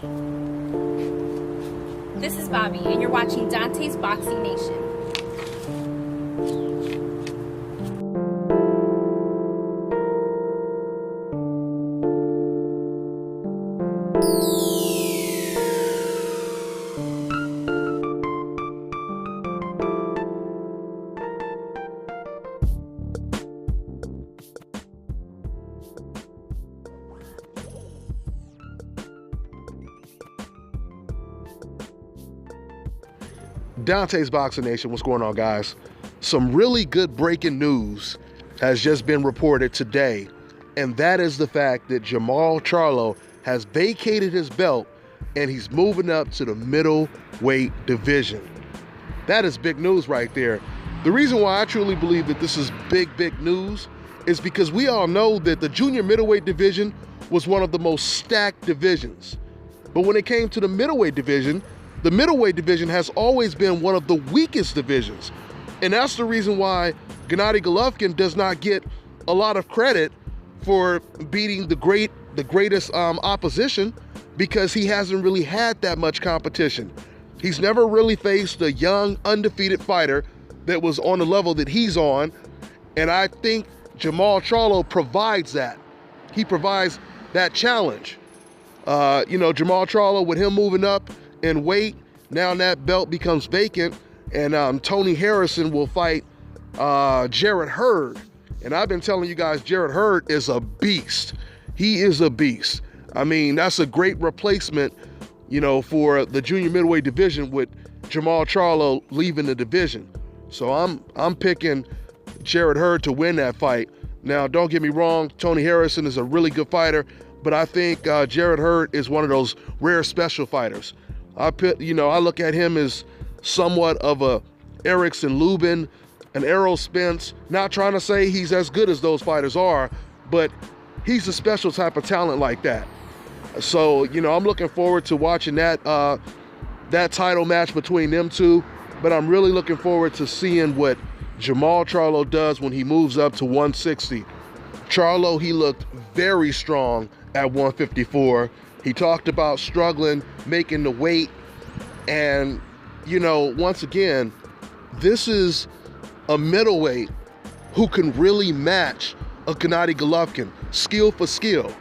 This is Bobby, and you're watching Dante's Boxing Nation. Dante's Boxing Nation, what's going on, guys? Some really good breaking news has just been reported today, and that is the fact that Jermall Charlo has vacated his belt and he's moving up to the middleweight division. That is big news right there. The reason why I truly believe that this is big news is because we all know that the junior middleweight division was one of the most stacked divisions. But when it came to the middleweight division, the middleweight division has always been one of the weakest divisions. And that's the reason why Gennady Golovkin does not get a lot of credit for beating the greatest opposition, because he hasn't really had that much competition. He's never really faced a young, undefeated fighter that was on the level that he's on. And I think Jermall Charlo provides that. He provides that challenge. Jermall Charlo, with him moving up in weight, now that belt becomes vacant, and Tony Harrison will fight Jarrett Hurd. And I've been telling you guys, Jarrett Hurd is a beast. He is a beast. I mean, that's a great replacement, for the junior middleweight division with Jermall Charlo leaving the division. So I'm picking Jarrett Hurd to win that fight. Now, don't get me wrong, Tony Harrison is a really good fighter, but I think Jarrett Hurd is one of those rare special fighters. I look at him as somewhat of a Erickson Lubin, an Errol Spence. Not trying to say he's as good as those fighters are, but he's a special type of talent like that. So, I'm looking forward to watching that title match between them two, but I'm really looking forward to seeing what Jermall Charlo does when he moves up to 160. Charlo, he looked very strong at 154. He talked about struggling, making the weight. And, once again, this is a middleweight who can really match a Gennady Golovkin, skill for skill.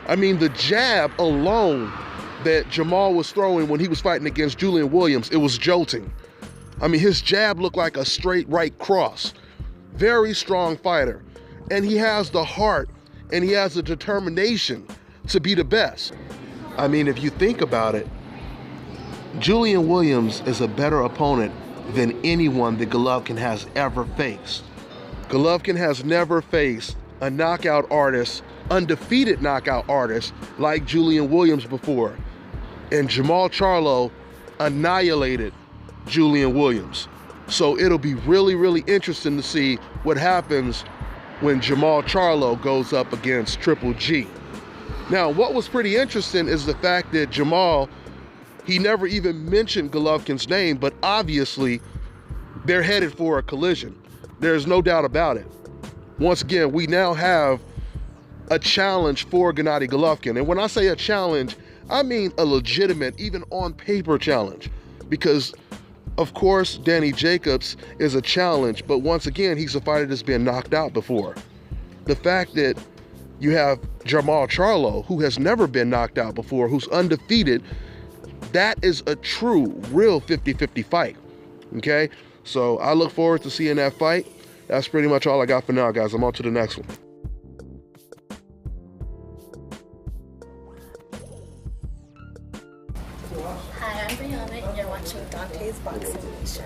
I mean, the jab alone that Jermall was throwing when he was fighting against Julian Williams, it was jolting. I mean, his jab looked like a straight right cross. Very strong fighter. And he has the heart and he has the determination to be the best. I mean, if you think about it, Julian Williams is a better opponent than anyone that Golovkin has ever faced. Golovkin has never faced a knockout artist, undefeated knockout artist like Julian Williams before. And Jermall Charlo annihilated Julian Williams. So it'll be really interesting to see what happens when Jermall Charlo goes up against Triple G. Now, what was pretty interesting is the fact that Jermall, he never even mentioned Golovkin's name, but obviously they're headed for a collision. There's no doubt about it. Once again, we now have a challenge for Gennady Golovkin. And when I say a challenge, I mean a legitimate, even on paper challenge. Because, of course, Danny Jacobs is a challenge, but once again, he's a fighter that's been knocked out before. The fact that you have Jermall Charlo, who has never been knocked out before, who's undefeated, that is a true, real 50-50 fight, okay? So I look forward to seeing that fight. That's pretty much all I got for now, guys. I'm on to the next one. Hi, I'm Brianna, and you're watching Dante's Boxing Nation.